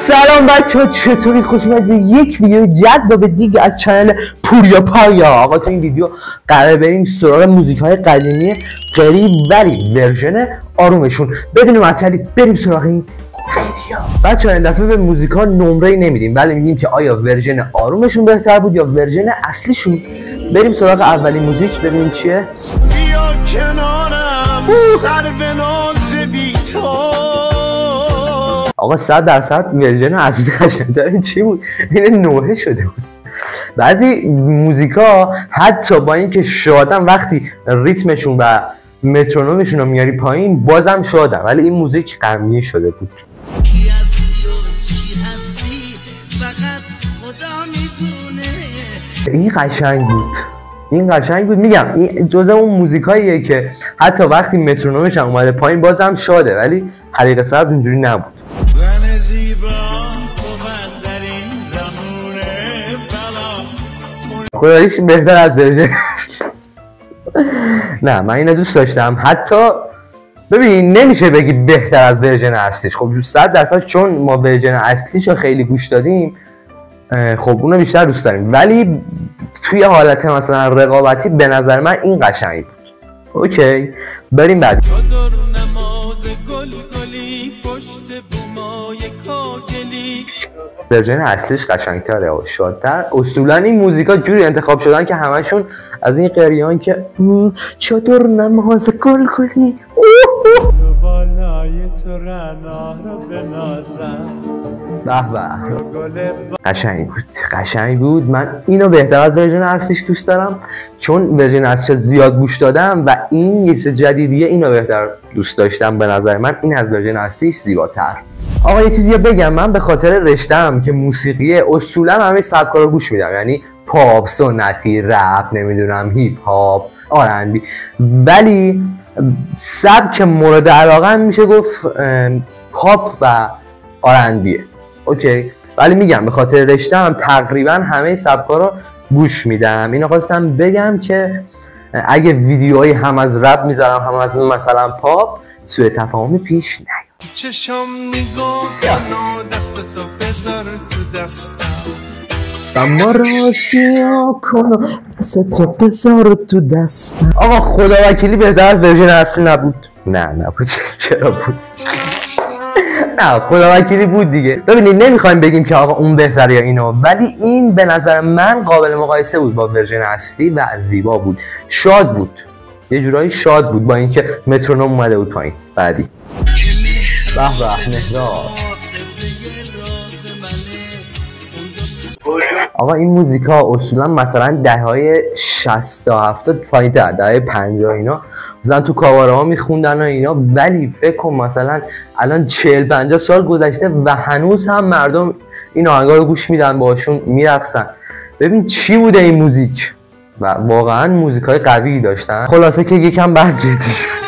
سلام بچه‌ها، چطوری؟ خوش اومدید به یک ویدیو جذاب دیگه از چنل پوریا پایا. آقا تو این ویدیو قراره بریم سراغ موزیک‌های قدیمی غریب ولی ورژن آرومشون. بدون معطلی بریم سراغ این ویدیو. بچه‌ها این دفعه به موزیک‌ها نمره نمیدیم ولی میگیم که آیا ورژن آرومشون بهتر بود یا ورژن اصلیشون. بریم سراغ اولین موزیک ببینیم چیه. بیا کنارم سر به ناز بی تو. آقا 100% ورژن اصلی قشنگ‌تر چی بود؟ این نوحه شده بود. بعضی موزیکا حتی با اینکه شادن وقتی ریتمشون و مترونومشون رو میاری پایین بازم شادن، ولی این موزیک غمگین شده بود. کی هستی و چی هستی فقط خدا میدونه. این قشنگ بود. این قشنگ بود. میگم این جزء اون موزیکاییه که حتی وقتی مترونومش هم اومده پایین بازم شاده، ولی حقیقت صد اونجوری نبود. خداییش بهتر از ورژن نه من اینو دوست داشتم. حتی ببین نمیشه بگی بهتر از ورژن اصلیش. خب 100% چون ما ورژن اصلیش رو خیلی گوش دادیم خب اونو بیشتر دوست داریم، ولی توی حالت مثلا رقابتی به نظر من این قشنگ بود. اوکی بریم بعد. ورژن اصلیش قشنگ‌تره و شادتر. اصولا این موزیکا جوری انتخاب شدن که همشون از این قریان که چطور نماز گل کنی به قشنگ بود. من اینو بهتر از ورژن اصلیش دوست دارم چون ورژن اصلیش زیاد گوش دادم و این یه چیز جدیدیه. اینو بهتر دوست داشتم. به نظر من این از ورژن اصلیش زیباتر. آقا یه چیزی بگم، من به خاطر رشته‌ام که موسیقی اصولا همه سبکا رو گوش میدم، یعنی پاپ، سنتی، رپ، نمیدونم هیپ هاپ، آرندبی، ولی سبک مورد علاقه میشه گفت پاپ و آرندبیه. اوکی، ولی میگم به خاطر رشته‌ام تقریبا همه سبکا رو گوش میدم. اینو خواستم بگم که اگه ویدیوهایی هم از رپ میذارم هم از مثلا پاپ سوء تفاهمی پیش نیاد. چشم نگاه کن دستتو بذار تو دستم اما راستی کن دستتو بذار تو دستم. آقا خدا وکیلی بهتر از ورژن اصلی نبود. نه چرا بود؟ نه خدا وکیلی بود دیگه. ببینید نمیخوایم بگیم که آقا اون بهتره یا اینو، ولی این به نظر من قابل مقایسه بود با ورژن اصلی و زیبا بود. شاد بود، یه جورایی شاد بود با اینکه مترونوم اومده بود پایین. بعدی به مهراب. آقا این موزیکا اصولا مثلا دههای 60 تا 70 پایین تر، دههای 50 اینا مثلا تو کاواره ها میخوندن و اینا، ولی فکر کن مثلا الان 40-50 سال گذشته و هنوز هم مردم این آهنگا رو گوش میدن، باشون میرقصن. ببین چی بوده این موزیک و واقعا موزیکای قوی داشتن. خلاصه که یکم بحث جدی شد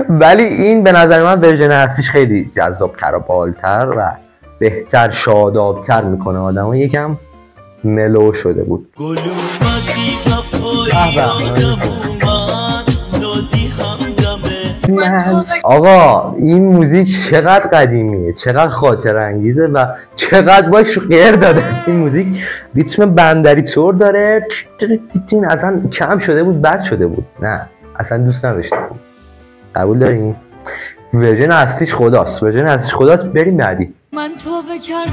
ولی این به نظر من ورژن اصلیش خیلی جذاب‌تر و بالتر و بهتر شاداب‌تر میکنه آدمو. یکم ملو شده بود. آقا این موزیک چقدر قدیمیه، چقدر خاطره انگیزه و چقدر باش غیر داده. این موزیک ریتم بندری طور داره، اصلا کم شده بود، بس شده بود. نه اصلا دوست نداشتم. قبول داریم؟ ورژن اصلیش خداست، ورژن اصلیش خداست. بریم بعدی.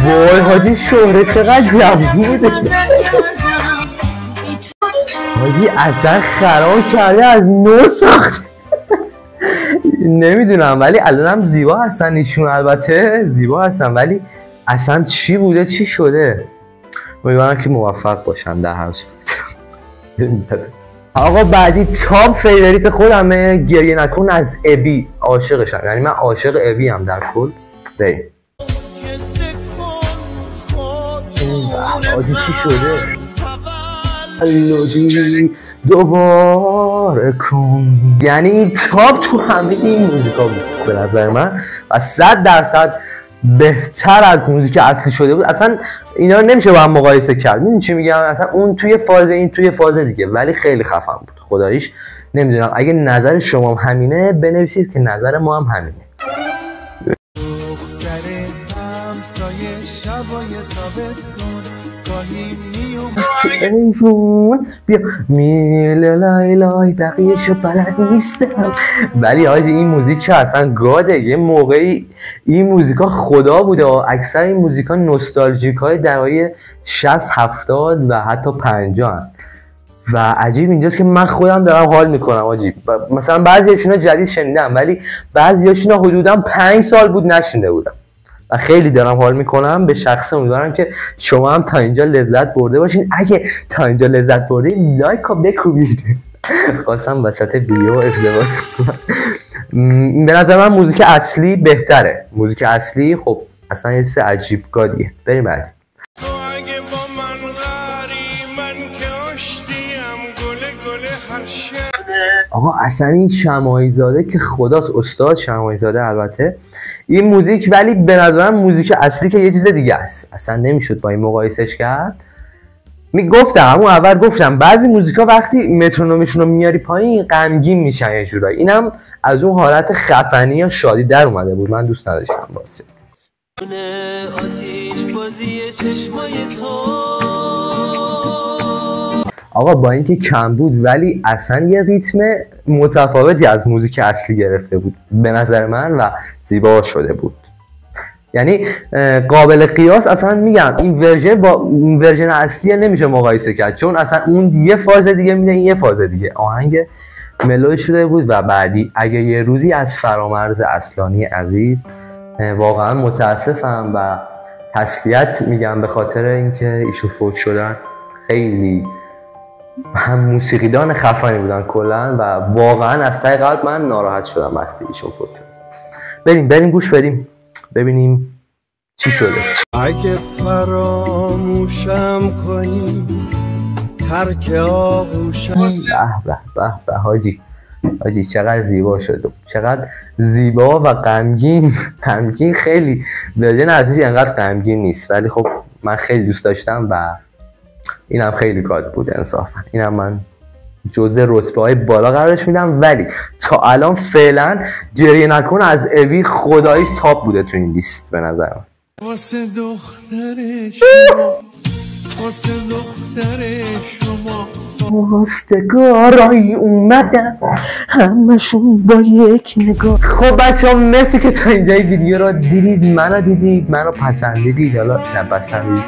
وای حاجی شهره چقدر جوونه حاجی، اصلا خراب کرده از نو ساخت نمیدونم ولی الانم زیبا هستن ایشون، البته زیبا هستن، ولی اصلا چی بوده چی شده. امیدوارم که موفق باشن در هر صورت. آقا بعدی تاپ فیوریت خودمه، گریه نکن از ابی. عاشقشم، یعنی من عاشق ابی هم در کل. بریم. آجی چی شده؟ الودی دوباره کن. یعنی تاپ تو همه این موزیکا بود به نظر من و 100% بهتر از موزیک اصلی شده بود. اصلا اینا نمیشه با هم مقایسه کرد. میدونی چی میگم؟ اصلا اون توی فاز این توی فاز دیگه، ولی خیلی خفن بود خداییش. نمیدونم اگه نظر شما هم همینه بنویسید که نظر ما هم همینه. شبای تابستون گاهی ایفون بیا میله لای لای بقیه شو بلد نیستم. ولی حاجی این موزیک که اصلا گاده. یه موقعی این موزیکا خدا بوده. اکثر این موزیکا نوستالژیک های دهه 60 70 و حتی 50 و عجیب اینجاست که من خودم دارم حال میکنم حاجی. مثلا بعضیاشونا جدید شنیدم ولی بعضیاشونا حدودا 5 سال بود نشنیده بودم و خیلی دارم حال میکنم. به شخص امیدوارم که شما هم تا اینجا لذت برده باشین. اگه تا اینجا لذت بردین لایک رو بکوبید. خواستم وسط ویدیو ازدواج کنم. به نظر من موزیک اصلی بهتره. موزیک اصلی خب اصلا یه چیز عجیب گادیه. بریم بعد. آقا اصلا این شماعی زاده که خداست، استاد شماعی زاده البته این موزیک، ولی به نظرم موزیک اصلی که یه چیز دیگه است. اصلا نمیشد با این مقایسش کرد. همون اول گفتم بعضی موزیکا وقتی مترونومشون رو میاری پایین غمگین میشن یه جورایی. اینم از اون حالت خفنی یا شادی در اومده بود. من دوست نداشتم واسه آتیش بازی چشمای تو. آقا با اینکه کم بود ولی اصلا یه ریتم متفاوتی از موزیک اصلی گرفته بود به نظر من و زیبا شده بود. یعنی قابل قیاس اصلا میگم این ورژن با ورژن اصلی نمیشه مقایسه کرد چون اصلا اون یه فاز دیگه میده این یه فاز دیگه. آهنگ ملو شده بود و بعدی اگه یه روزی از فرامرز اصلانی عزیز واقعا متاسفم و تسلیت میگم به خاطر اینکه ایشون فوت شدن. خیلی هم موسیقیدان خفنی بودن کلا و واقعا از ته قلب من ناراحت شدم وقتی ایشون فوت شد. بریم گوش بدیم ببینیم چی شده. اگه فراموشم کنی ترک آغوشم. به حاجی چقدر زیبا شد، چقدر زیبا و غمگین. خیلی ورژن اصلیش انقدر غمگین نیست ولی خب من خیلی دوست داشتم و اینم خیلی گاد بود انصافا. اینم من جزء رتبه‌های بالا قرارش میدم ولی تا الان فعلا گریه نکن از اوی خداییش تاپ بوده تو این لیست به نظر من. واسه دختر شما خواستگارای اومدن همشون با یک نگاه. خب بچه ها مرسی که تا اینجای ویدیو رو دیدید، منو پسندیدید. حالا نه پسندیدید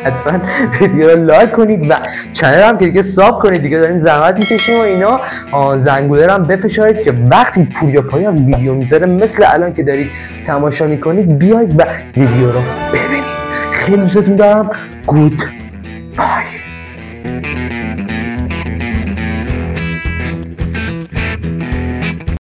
حتما ویدیو رو لایک کنید و چنل هم که دیگه ساب کنید. دیگه داریم زحمت میکشیم و اینا. زنگوله رو هم بفشارید که وقتی پوریا پایان ویدیو میذاره مثل الان که دارید تماشا میکنید بیاید و ویدیو رو ببینید. خیلی دوستتون دارم. گود